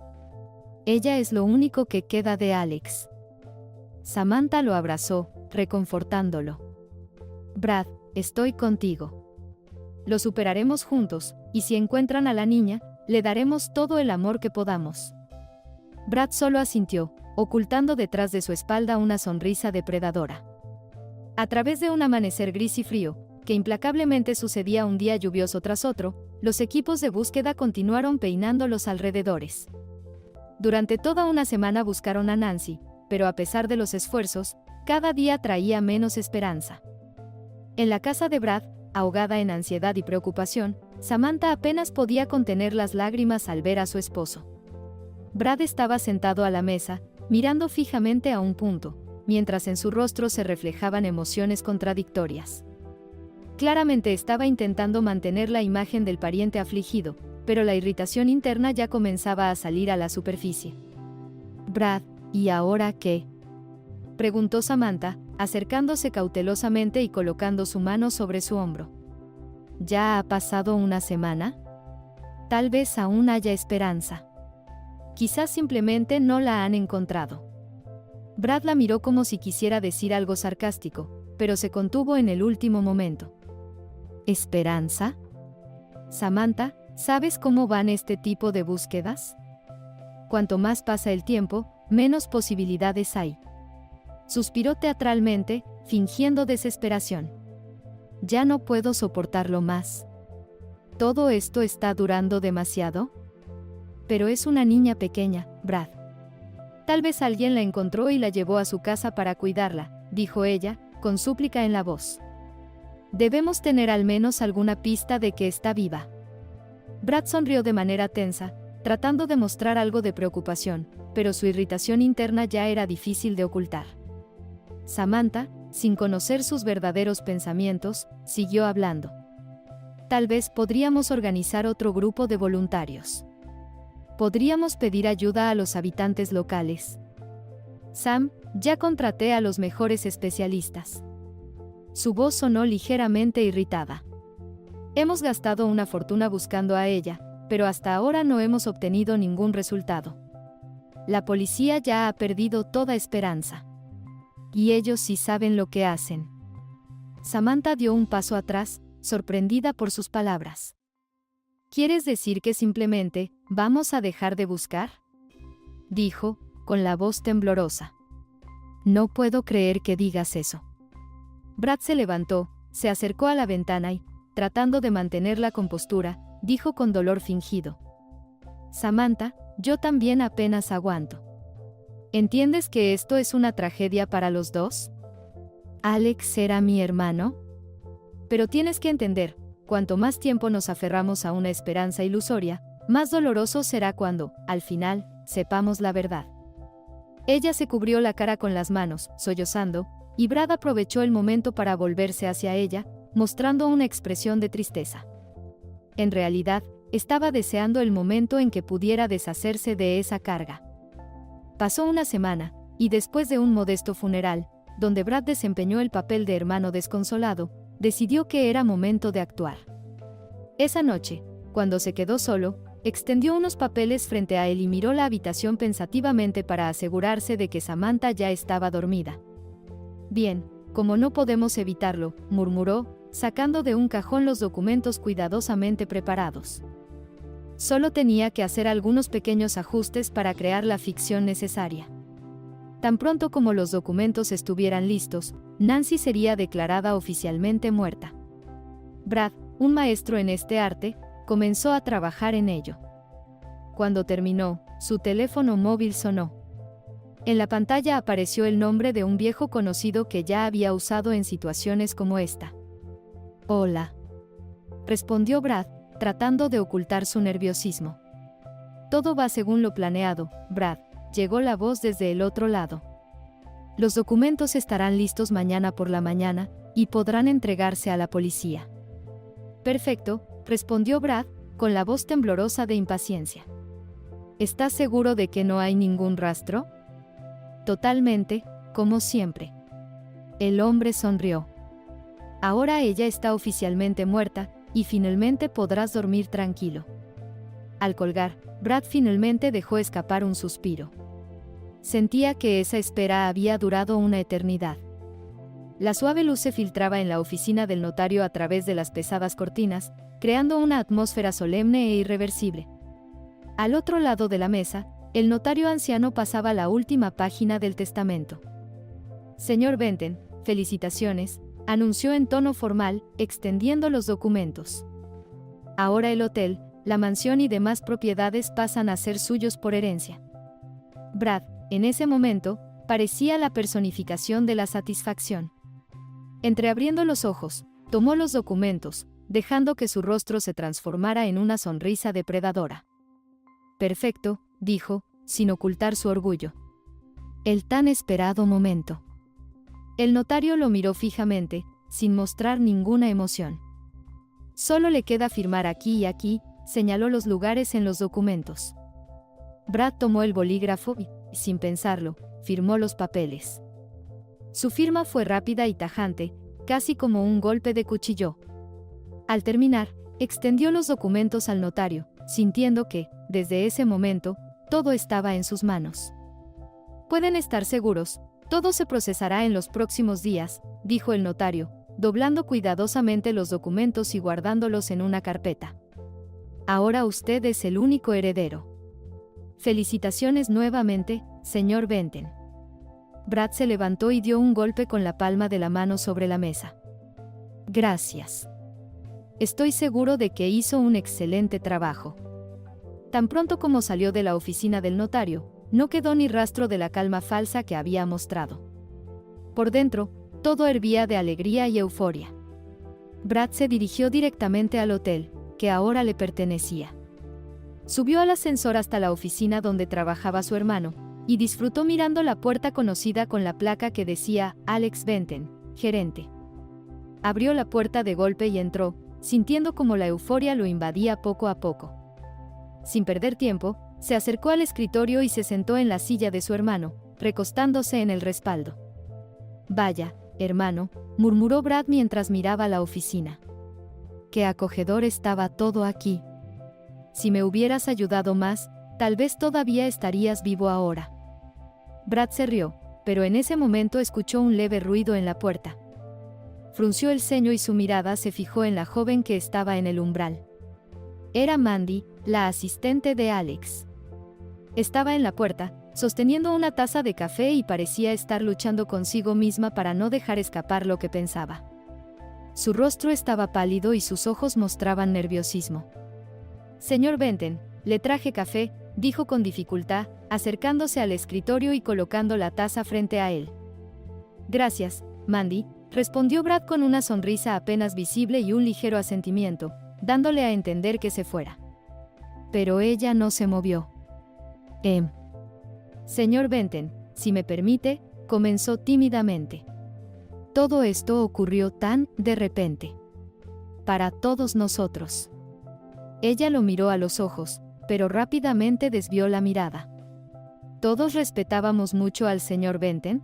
Ella es lo único que queda de Alex. Samantha lo abrazó, reconfortándolo. Brad, estoy contigo. Lo superaremos juntos, y si encuentran a la niña, le daremos todo el amor que podamos. Brad solo asintió, ocultando detrás de su espalda una sonrisa depredadora. A través de un amanecer gris y frío, que implacablemente sucedía un día lluvioso tras otro, los equipos de búsqueda continuaron peinando los alrededores. Durante toda una semana buscaron a Nancy, pero a pesar de los esfuerzos, cada día traía menos esperanza. En la casa de Brad, ahogada en ansiedad y preocupación, Samantha apenas podía contener las lágrimas al ver a su esposo. Brad estaba sentado a la mesa, mirando fijamente a un punto, mientras en su rostro se reflejaban emociones contradictorias. Claramente estaba intentando mantener la imagen del pariente afligido, pero la irritación interna ya comenzaba a salir a la superficie. Brad, ¿y ahora qué? Preguntó Samantha, acercándose cautelosamente y colocando su mano sobre su hombro. ¿Ya ha pasado una semana? Tal vez aún haya esperanza. Quizás simplemente no la han encontrado. Brad la miró como si quisiera decir algo sarcástico, pero se contuvo en el último momento. ¿Esperanza? Samantha, ¿sabes cómo van este tipo de búsquedas? Cuanto más pasa el tiempo, menos posibilidades hay. Suspiró teatralmente, fingiendo desesperación. Ya no puedo soportarlo más. ¿Todo esto está durando demasiado? Pero es una niña pequeña, Brad. Tal vez alguien la encontró y la llevó a su casa para cuidarla, dijo ella, con súplica en la voz. Debemos tener al menos alguna pista de que está viva. Brad sonrió de manera tensa, tratando de mostrar algo de preocupación, pero su irritación interna ya era difícil de ocultar. Samantha, sin conocer sus verdaderos pensamientos, siguió hablando. Tal vez podríamos organizar otro grupo de voluntarios. Podríamos pedir ayuda a los habitantes locales. Sam, ya contraté a los mejores especialistas. Su voz sonó ligeramente irritada. Hemos gastado una fortuna buscando a ella, pero hasta ahora no hemos obtenido ningún resultado. La policía ya ha perdido toda esperanza. Y ellos sí saben lo que hacen. Samantha dio un paso atrás, sorprendida por sus palabras. ¿Quieres decir que simplemente vamos a dejar de buscar?, dijo, con la voz temblorosa. No puedo creer que digas eso. Brad se levantó, se acercó a la ventana y, tratando de mantener la compostura, dijo con dolor fingido: Samantha, yo también apenas aguanto. ¿Entiendes que esto es una tragedia para los dos? Alex era mi hermano. Pero tienes que entender, cuanto más tiempo nos aferramos a una esperanza ilusoria, más doloroso será cuando, al final, sepamos la verdad. Ella se cubrió la cara con las manos, sollozando, y Brad aprovechó el momento para volverse hacia ella, mostrando una expresión de tristeza. En realidad, estaba deseando el momento en que pudiera deshacerse de esa carga. Pasó una semana, y después de un modesto funeral, donde Brad desempeñó el papel de hermano desconsolado, decidió que era momento de actuar. Esa noche, cuando se quedó solo, extendió unos papeles frente a él y miró la habitación pensativamente para asegurarse de que Samantha ya estaba dormida. Bien, como no podemos evitarlo, murmuró, sacando de un cajón los documentos cuidadosamente preparados. Solo tenía que hacer algunos pequeños ajustes para crear la ficción necesaria. Tan pronto como los documentos estuvieran listos, Nancy sería declarada oficialmente muerta. Brad, un maestro en este arte, comenzó a trabajar en ello. Cuando terminó, su teléfono móvil sonó. En la pantalla apareció el nombre de un viejo conocido que ya había usado en situaciones como esta. Hola, respondió Brad, tratando de ocultar su nerviosismo. Todo va según lo planeado, Brad, llegó la voz desde el otro lado. Los documentos estarán listos mañana por la mañana, y podrán entregarse a la policía. Perfecto, respondió Brad, con la voz temblorosa de impaciencia. ¿Estás seguro de que no hay ningún rastro? Totalmente, como siempre. El hombre sonrió. Ahora ella está oficialmente muerta, y finalmente podrás dormir tranquilo. Al colgar, Brad finalmente dejó escapar un suspiro. Sentía que esa espera había durado una eternidad. La suave luz se filtraba en la oficina del notario a través de las pesadas cortinas, creando una atmósfera solemne e irreversible. Al otro lado de la mesa, el notario anciano pasaba la última página del testamento. Señor Benton, felicitaciones, anunció en tono formal, extendiendo los documentos. Ahora el hotel, la mansión y demás propiedades pasan a ser suyos por herencia. Brad, en ese momento, parecía la personificación de la satisfacción. Entreabriendo los ojos, tomó los documentos, dejando que su rostro se transformara en una sonrisa depredadora. Perfecto, dijo, sin ocultar su orgullo. El tan esperado momento. El notario lo miró fijamente, sin mostrar ninguna emoción. Solo le queda firmar aquí y aquí, señaló los lugares en los documentos. Brad tomó el bolígrafo y, sin pensarlo, firmó los papeles. Su firma fue rápida y tajante, casi como un golpe de cuchillo. Al terminar, extendió los documentos al notario, sintiendo que, desde ese momento, todo estaba en sus manos. Pueden estar seguros, todo se procesará en los próximos días, dijo el notario, doblando cuidadosamente los documentos y guardándolos en una carpeta. Ahora usted es el único heredero. Felicitaciones nuevamente, señor Benton. Brad se levantó y dio un golpe con la palma de la mano sobre la mesa. Gracias. Estoy seguro de que hizo un excelente trabajo. Tan pronto como salió de la oficina del notario, no quedó ni rastro de la calma falsa que había mostrado. Por dentro, todo hervía de alegría y euforia. Brad se dirigió directamente al hotel, que ahora le pertenecía. Subió al ascensor hasta la oficina donde trabajaba su hermano, y disfrutó mirando la puerta conocida con la placa que decía Alex Benton, gerente. Abrió la puerta de golpe y entró, sintiendo como la euforia lo invadía poco a poco. Sin perder tiempo, se acercó al escritorio y se sentó en la silla de su hermano, recostándose en el respaldo. Vaya, hermano, murmuró Brad mientras miraba la oficina. Qué acogedor estaba todo aquí. Si me hubieras ayudado más, tal vez todavía estarías vivo ahora. Brad se rió, pero en ese momento escuchó un leve ruido en la puerta. Frunció el ceño y su mirada se fijó en la joven que estaba en el umbral. Era Mandy, la asistente de Alex. Estaba en la puerta, sosteniendo una taza de café y parecía estar luchando consigo misma para no dejar escapar lo que pensaba. Su rostro estaba pálido y sus ojos mostraban nerviosismo. «Señor Benton, le traje café», dijo con dificultad, acercándose al escritorio y colocando la taza frente a él. «Gracias, Mandy», respondió Brad con una sonrisa apenas visible y un ligero asentimiento, dándole a entender que se fuera. Pero ella no se movió. Señor Benton, si me permite», comenzó tímidamente. Todo esto ocurrió tan de repente. Para todos nosotros. Ella lo miró a los ojos, pero rápidamente desvió la mirada. ¿Todos respetábamos mucho al señor Benton?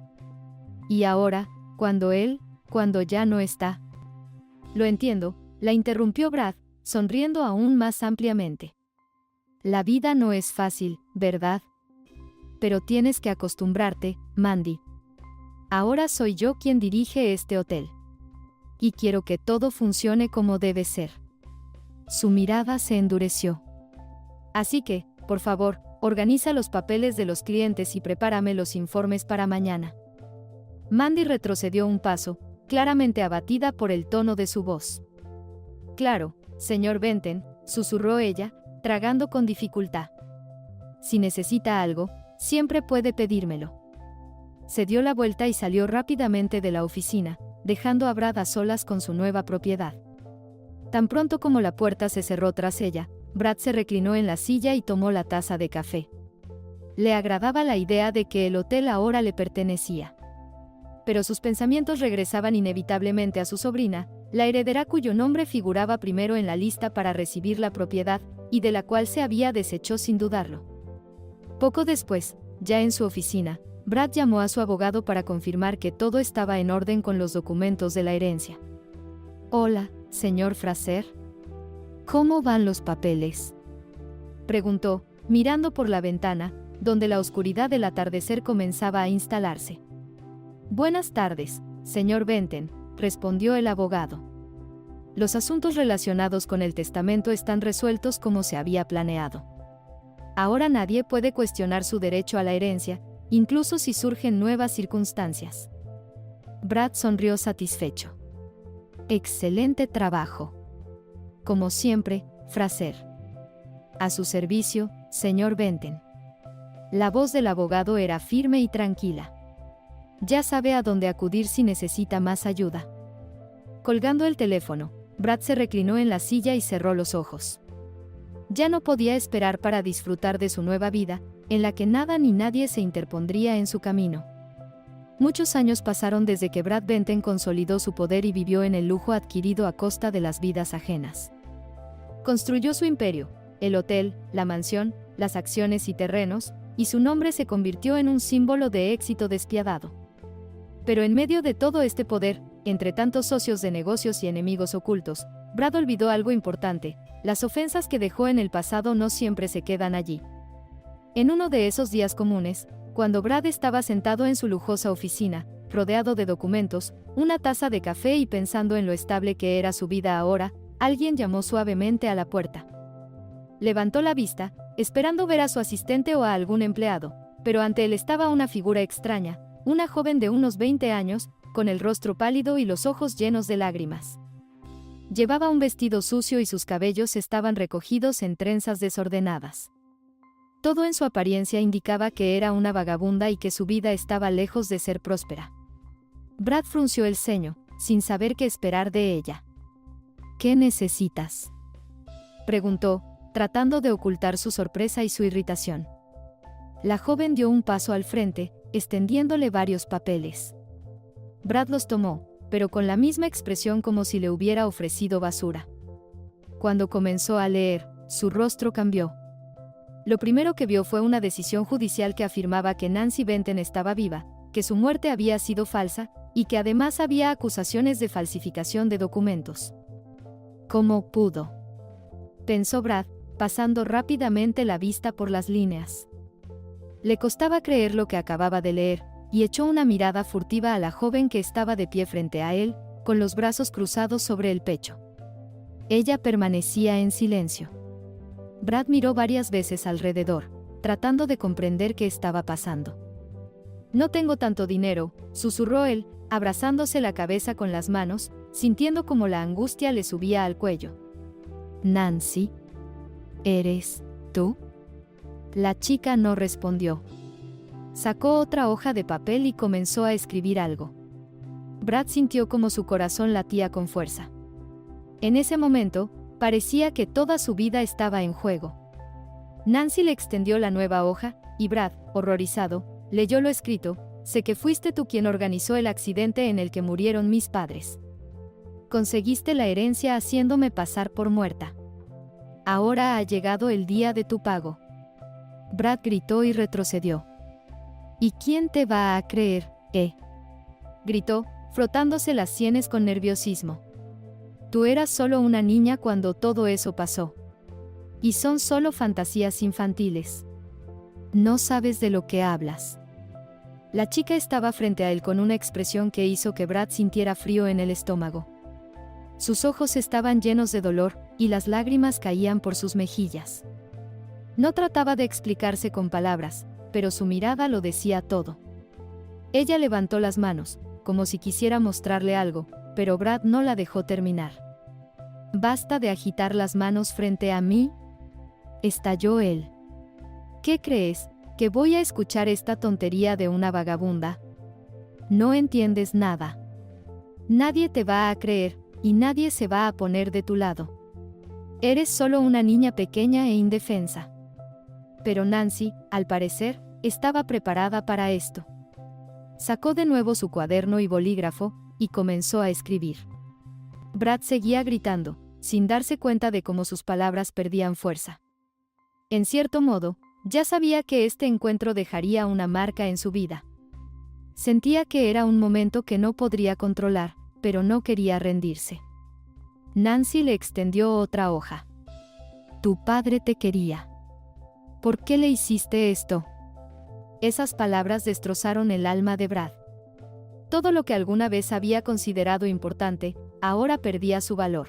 Y ahora, cuando ya no está. Lo entiendo, la interrumpió Brad, sonriendo aún más ampliamente. La vida no es fácil, ¿verdad? Pero tienes que acostumbrarte, Mandy. Ahora soy yo quien dirige este hotel. Y quiero que todo funcione como debe ser. Su mirada se endureció. Así que, por favor, organiza los papeles de los clientes y prepárame los informes para mañana. Mandy retrocedió un paso, claramente abatida por el tono de su voz. Claro, señor Benton, susurró ella, tragando con dificultad. Si necesita algo, siempre puede pedírmelo. Se dio la vuelta y salió rápidamente de la oficina, dejando a Brad a solas con su nueva propiedad. Tan pronto como la puerta se cerró tras ella, Brad se reclinó en la silla y tomó la taza de café. Le agradaba la idea de que el hotel ahora le pertenecía. Pero sus pensamientos regresaban inevitablemente a su sobrina, la heredera cuyo nombre figuraba primero en la lista para recibir la propiedad, y de la cual se había deshecho sin dudarlo. Poco después, ya en su oficina, Brad llamó a su abogado para confirmar que todo estaba en orden con los documentos de la herencia. «Hola, señor Fraser. ¿Cómo van los papeles?», preguntó, mirando por la ventana, donde la oscuridad del atardecer comenzaba a instalarse. «Buenas tardes, señor Benton», respondió el abogado. «Los asuntos relacionados con el testamento están resueltos como se había planeado. Ahora nadie puede cuestionar su derecho a la herencia, incluso si surgen nuevas circunstancias». Brad sonrió satisfecho. «Excelente trabajo. Como siempre, Fraser. A su servicio, señor Benton». La voz del abogado era firme y tranquila. Ya sabe a dónde acudir si necesita más ayuda. Colgando el teléfono, Brad se reclinó en la silla y cerró los ojos. Ya no podía esperar para disfrutar de su nueva vida, en la que nada ni nadie se interpondría en su camino. Muchos años pasaron desde que Brad Benton consolidó su poder y vivió en el lujo adquirido a costa de las vidas ajenas. Construyó su imperio, el hotel, la mansión, las acciones y terrenos, y su nombre se convirtió en un símbolo de éxito despiadado. Pero en medio de todo este poder, entre tantos socios de negocios y enemigos ocultos, Brad olvidó algo importante: las ofensas que dejó en el pasado no siempre se quedan allí. En uno de esos días comunes, cuando Brad estaba sentado en su lujosa oficina, rodeado de documentos, una taza de café y pensando en lo estable que era su vida ahora, alguien llamó suavemente a la puerta. Levantó la vista, esperando ver a su asistente o a algún empleado, pero ante él estaba una figura extraña, una joven de unos 20 años, con el rostro pálido y los ojos llenos de lágrimas. Llevaba un vestido sucio y sus cabellos estaban recogidos en trenzas desordenadas. Todo en su apariencia indicaba que era una vagabunda y que su vida estaba lejos de ser próspera. Brad frunció el ceño, sin saber qué esperar de ella. «¿Qué necesitas?», preguntó, tratando de ocultar su sorpresa y su irritación. La joven dio un paso al frente, extendiéndole varios papeles. Brad los tomó, pero con la misma expresión como si le hubiera ofrecido basura. Cuando comenzó a leer, su rostro cambió. Lo primero que vio fue una decisión judicial que afirmaba que Nancy Benton estaba viva, que su muerte había sido falsa, y que además había acusaciones de falsificación de documentos. «¿Cómo pudo?», pensó Brad, pasando rápidamente la vista por las líneas. Le costaba creer lo que acababa de leer, y echó una mirada furtiva a la joven que estaba de pie frente a él, con los brazos cruzados sobre el pecho. Ella permanecía en silencio. Brad miró varias veces alrededor, tratando de comprender qué estaba pasando. No tengo tanto dinero, susurró él, abrazándose la cabeza con las manos, sintiendo como la angustia le subía al cuello. Nancy, ¿eres tú? La chica no respondió. Sacó otra hoja de papel y comenzó a escribir algo. Brad sintió como su corazón latía con fuerza. En ese momento, parecía que toda su vida estaba en juego. Nancy le extendió la nueva hoja, y Brad, horrorizado, leyó lo escrito: sé que fuiste tú quien organizó el accidente en el que murieron mis padres. Conseguiste la herencia haciéndome pasar por muerta. Ahora ha llegado el día de tu pago. Brad gritó y retrocedió. ¿Y quién te va a creer, gritó, frotándose las sienes con nerviosismo. Tú eras solo una niña cuando todo eso pasó. Y son solo fantasías infantiles. No sabes de lo que hablas. La chica estaba frente a él con una expresión que hizo que Brad sintiera frío en el estómago. Sus ojos estaban llenos de dolor, y las lágrimas caían por sus mejillas. No trataba de explicarse con palabras, pero su mirada lo decía todo. Ella levantó las manos, como si quisiera mostrarle algo, pero Brad no la dejó terminar. «Basta de agitar las manos frente a mí», estalló él. «¿Qué crees? ¿Que voy a escuchar esta tontería de una vagabunda? No entiendes nada. Nadie te va a creer, y nadie se va a poner de tu lado. Eres solo una niña pequeña e indefensa». Pero Nancy, al parecer, estaba preparada para esto. Sacó de nuevo su cuaderno y bolígrafo, y comenzó a escribir. Brad seguía gritando, sin darse cuenta de cómo sus palabras perdían fuerza. En cierto modo, ya sabía que este encuentro dejaría una marca en su vida. Sentía que era un momento que no podría controlar, pero no quería rendirse. Nancy le extendió otra hoja. «Tu padre te quería. ¿Por qué le hiciste esto?». Esas palabras destrozaron el alma de Brad. Todo lo que alguna vez había considerado importante, ahora perdía su valor.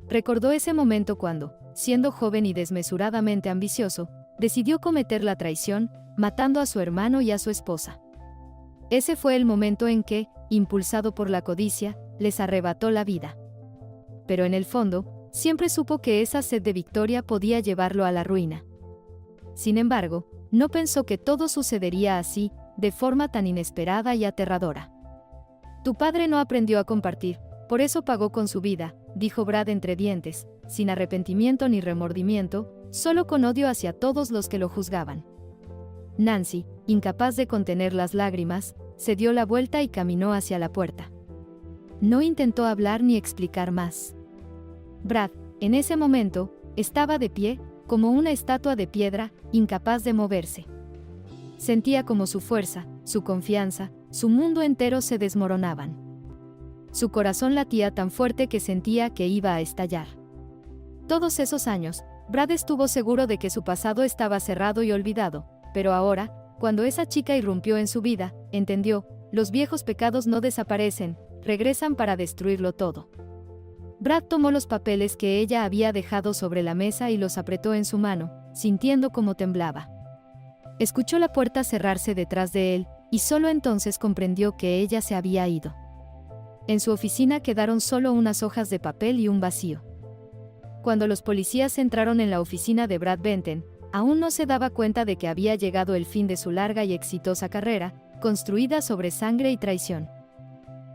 Recordó ese momento cuando, siendo joven y desmesuradamente ambicioso, decidió cometer la traición, matando a su hermano y a su esposa. Ese fue el momento en que, impulsado por la codicia, les arrebató la vida. Pero en el fondo, siempre supo que esa sed de victoria podía llevarlo a la ruina. Sin embargo, no pensó que todo sucedería así, de forma tan inesperada y aterradora. «Tu padre no aprendió a compartir, por eso pagó con su vida», dijo Brad entre dientes, sin arrepentimiento ni remordimiento, solo con odio hacia todos los que lo juzgaban. Nancy, incapaz de contener las lágrimas, se dio la vuelta y caminó hacia la puerta. No intentó hablar ni explicar más. Brad, en ese momento, estaba de pie, como una estatua de piedra, incapaz de moverse. Sentía como su fuerza, su confianza, su mundo entero se desmoronaban. Su corazón latía tan fuerte que sentía que iba a estallar. Todos esos años, Brad estuvo seguro de que su pasado estaba cerrado y olvidado, pero ahora, cuando esa chica irrumpió en su vida, entendió: los viejos pecados no desaparecen, regresan para destruirlo todo. Brad tomó los papeles que ella había dejado sobre la mesa y los apretó en su mano, sintiendo cómo temblaba. Escuchó la puerta cerrarse detrás de él, y solo entonces comprendió que ella se había ido. En su oficina quedaron solo unas hojas de papel y un vacío. Cuando los policías entraron en la oficina de Brad Benton, aún no se daba cuenta de que había llegado el fin de su larga y exitosa carrera, construida sobre sangre y traición.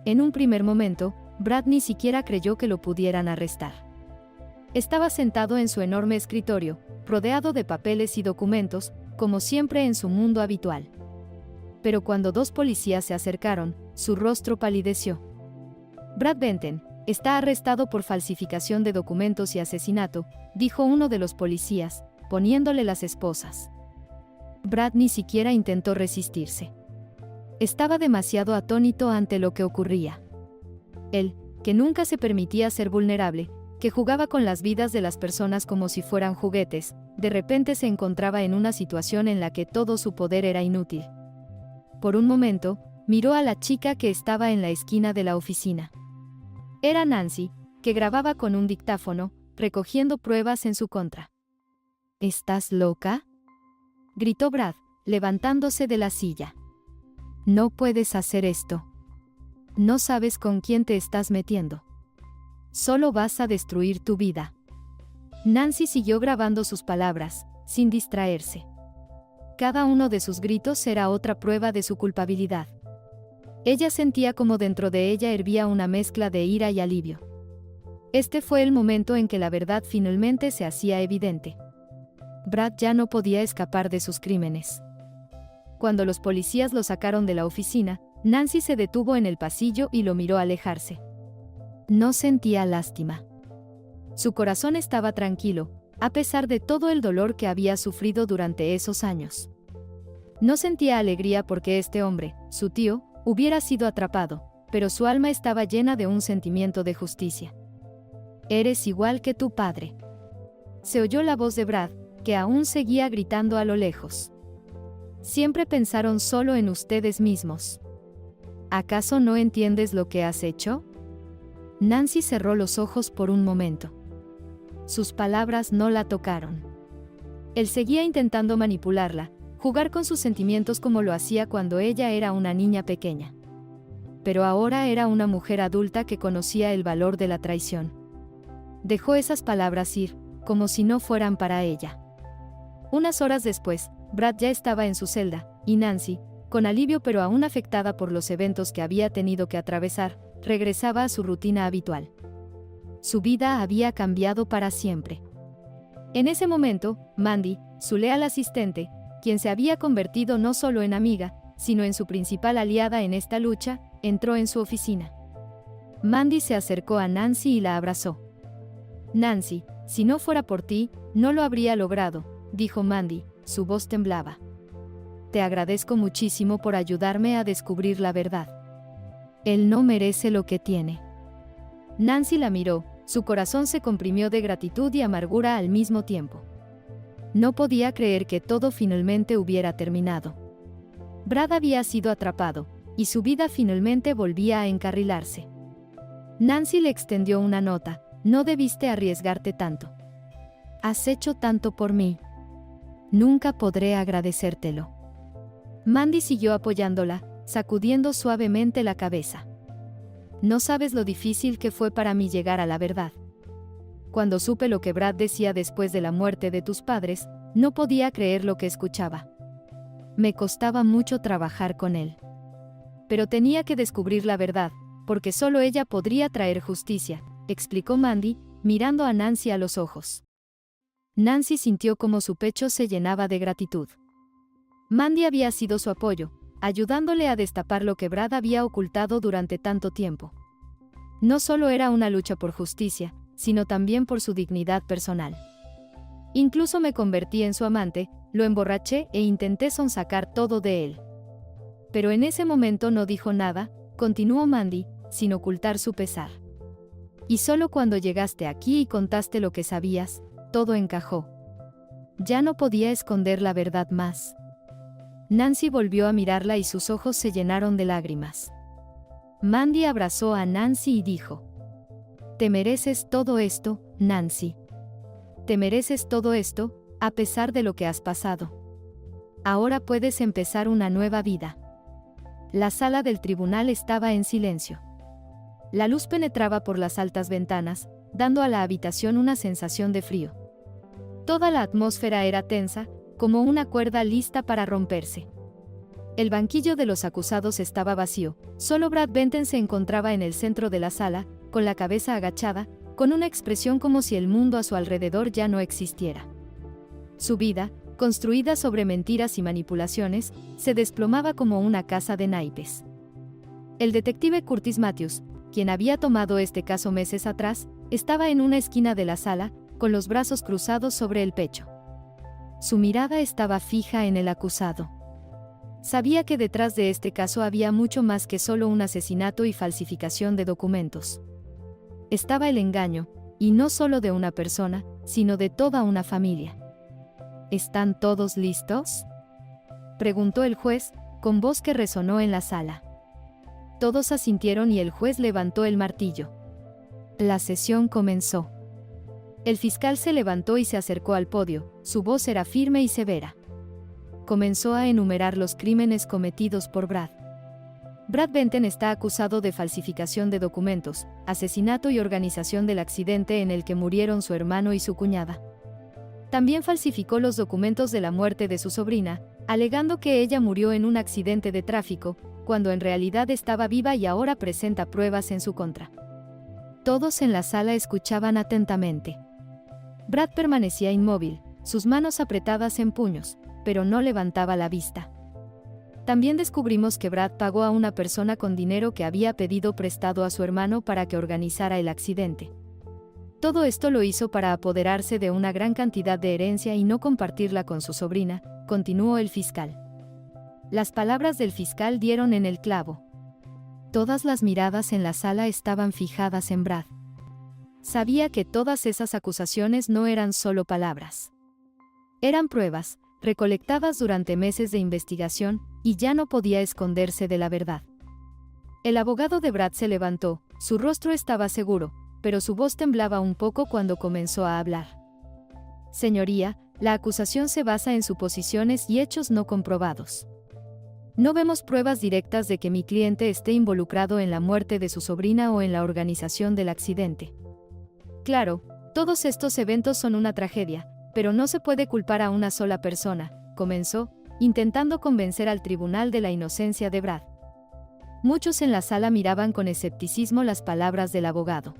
En un primer momento, Brad ni siquiera creyó que lo pudieran arrestar. Estaba sentado en su enorme escritorio, rodeado de papeles y documentos, como siempre en su mundo habitual. Pero cuando dos policías se acercaron, su rostro palideció. «Brad Benton está arrestado por falsificación de documentos y asesinato», dijo uno de los policías, poniéndole las esposas. Brad ni siquiera intentó resistirse. Estaba demasiado atónito ante lo que ocurría. Él, que nunca se permitía ser vulnerable, que jugaba con las vidas de las personas como si fueran juguetes, de repente se encontraba en una situación en la que todo su poder era inútil. Por un momento, miró a la chica que estaba en la esquina de la oficina. Era Nancy, que grababa con un dictáfono, recogiendo pruebas en su contra. ¿Estás loca?, gritó Brad, levantándose de la silla. No puedes hacer esto. No sabes con quién te estás metiendo. Solo vas a destruir tu vida. Nancy siguió grabando sus palabras, sin distraerse. Cada uno de sus gritos era otra prueba de su culpabilidad. Ella sentía como dentro de ella hervía una mezcla de ira y alivio. Este fue el momento en que la verdad finalmente se hacía evidente. Brad ya no podía escapar de sus crímenes. Cuando los policías lo sacaron de la oficina, Nancy se detuvo en el pasillo y lo miró alejarse. No sentía lástima. Su corazón estaba tranquilo, a pesar de todo el dolor que había sufrido durante esos años. No sentía alegría porque este hombre, su tío, hubiera sido atrapado, pero su alma estaba llena de un sentimiento de justicia. Eres igual que tu padre. Se oyó la voz de Brad, que aún seguía gritando a lo lejos. Siempre pensaron solo en ustedes mismos. ¿Acaso no entiendes lo que has hecho? Nancy cerró los ojos por un momento. Sus palabras no la tocaron. Él seguía intentando manipularla, jugar con sus sentimientos como lo hacía cuando ella era una niña pequeña. Pero ahora era una mujer adulta que conocía el valor de la traición. Dejó esas palabras ir, como si no fueran para ella. Unas horas después, Brad ya estaba en su celda, y Nancy, con alivio pero aún afectada por los eventos que había tenido que atravesar, regresaba a su rutina habitual. Su vida había cambiado para siempre. En ese momento, Mandy, su leal asistente, quien se había convertido no solo en amiga, sino en su principal aliada en esta lucha, entró en su oficina. Mandy se acercó a Nancy y la abrazó. Nancy, si no fuera por ti, no lo habría logrado, dijo Mandy, su voz temblaba. Te agradezco muchísimo por ayudarme a descubrir la verdad. Él no merece lo que tiene. Nancy la miró, su corazón se comprimió de gratitud y amargura al mismo tiempo. No podía creer que todo finalmente hubiera terminado. Brad había sido atrapado, y su vida finalmente volvía a encarrilarse. Nancy le extendió una nota. No debiste arriesgarte tanto. Has hecho tanto por mí. Nunca podré agradecértelo. Mandy siguió apoyándola, sacudiendo suavemente la cabeza. No sabes lo difícil que fue para mí llegar a la verdad. Cuando supe lo que Brad decía después de la muerte de tus padres, no podía creer lo que escuchaba. Me costaba mucho trabajar con él. Pero tenía que descubrir la verdad, porque solo ella podría traer justicia, explicó Mandy, mirando a Nancy a los ojos. Nancy sintió como su pecho se llenaba de gratitud. Mandy había sido su apoyo, ayudándole a destapar lo que Brad había ocultado durante tanto tiempo. No solo era una lucha por justicia, sino también por su dignidad personal. Incluso me convertí en su amante, lo emborraché e intenté sonsacar todo de él. Pero en ese momento no dijo nada, continuó Mandy, sin ocultar su pesar. Y solo cuando llegaste aquí y contaste lo que sabías, todo encajó. Ya no podía esconder la verdad más. Nancy volvió a mirarla y sus ojos se llenaron de lágrimas. Mandy abrazó a Nancy y dijo: Te mereces todo esto, Nancy. Te mereces todo esto, a pesar de lo que has pasado. Ahora puedes empezar una nueva vida. La sala del tribunal estaba en silencio. La luz penetraba por las altas ventanas, dando a la habitación una sensación de frío. Toda la atmósfera era tensa, como una cuerda lista para romperse. El banquillo de los acusados estaba vacío, solo Brad Benton se encontraba en el centro de la sala, con la cabeza agachada, con una expresión como si el mundo a su alrededor ya no existiera. Su vida, construida sobre mentiras y manipulaciones, se desplomaba como una casa de naipes. El detective Curtis Matthews, quien había tomado este caso meses atrás, estaba en una esquina de la sala, con los brazos cruzados sobre el pecho. Su mirada estaba fija en el acusado. Sabía que detrás de este caso había mucho más que solo un asesinato y falsificación de documentos. Estaba el engaño, y no solo de una persona, sino de toda una familia. ¿Están todos listos?, preguntó el juez, con voz que resonó en la sala. Todos asintieron y el juez levantó el martillo. La sesión comenzó. El fiscal se levantó y se acercó al podio, su voz era firme y severa. Comenzó a enumerar los crímenes cometidos por Brad. Brad Benton está acusado de falsificación de documentos, asesinato y organización del accidente en el que murieron su hermano y su cuñada. También falsificó los documentos de la muerte de su sobrina, alegando que ella murió en un accidente de tráfico, cuando en realidad estaba viva y ahora presenta pruebas en su contra. Todos en la sala escuchaban atentamente. Brad permanecía inmóvil, sus manos apretadas en puños, pero no levantaba la vista. También descubrimos que Brad pagó a una persona con dinero que había pedido prestado a su hermano para que organizara el accidente. Todo esto lo hizo para apoderarse de una gran cantidad de herencia y no compartirla con su sobrina, continuó el fiscal. Las palabras del fiscal dieron en el clavo. Todas las miradas en la sala estaban fijadas en Brad. Sabía que todas esas acusaciones no eran solo palabras. Eran pruebas, recolectadas durante meses de investigación, y ya no podía esconderse de la verdad. El abogado de Brad se levantó, su rostro estaba seguro, pero su voz temblaba un poco cuando comenzó a hablar. Señoría, la acusación se basa en suposiciones y hechos no comprobados. No vemos pruebas directas de que mi cliente esté involucrado en la muerte de su sobrina o en la organización del accidente. Claro, todos estos eventos son una tragedia, pero no se puede culpar a una sola persona, comenzó, intentando convencer al tribunal de la inocencia de Brad. Muchos en la sala miraban con escepticismo las palabras del abogado.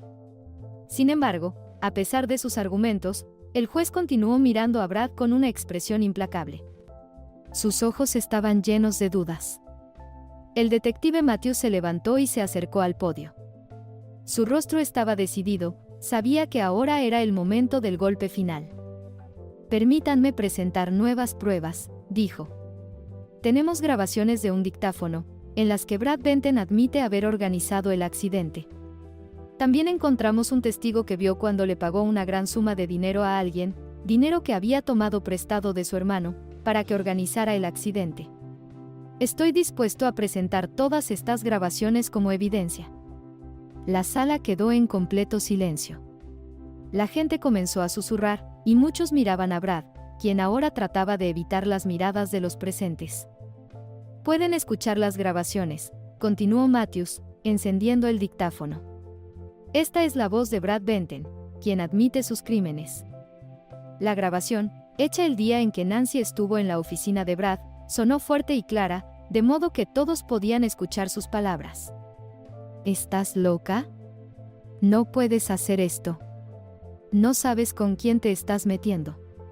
Sin embargo, a pesar de sus argumentos, el juez continuó mirando a Brad con una expresión implacable. Sus ojos estaban llenos de dudas. El detective Matthews se levantó y se acercó al podio. Su rostro estaba decidido, sabía que ahora era el momento del golpe final. Permítanme presentar nuevas pruebas, dijo. Tenemos grabaciones de un dictáfono, en las que Brad Benton admite haber organizado el accidente. También encontramos un testigo que vio cuando le pagó una gran suma de dinero a alguien, dinero que había tomado prestado de su hermano, para que organizara el accidente. Estoy dispuesto a presentar todas estas grabaciones como evidencia. La sala quedó en completo silencio. La gente comenzó a susurrar, y muchos miraban a Brad, quien ahora trataba de evitar las miradas de los presentes. Pueden escuchar las grabaciones, continuó Matthews, encendiendo el dictáfono. Esta es la voz de Brad Benton, quien admite sus crímenes. La grabación, hecha el día en que Nancy estuvo en la oficina de Brad, sonó fuerte y clara, de modo que todos podían escuchar sus palabras. ¿Estás loca? No puedes hacer esto. No sabes con quién te estás metiendo.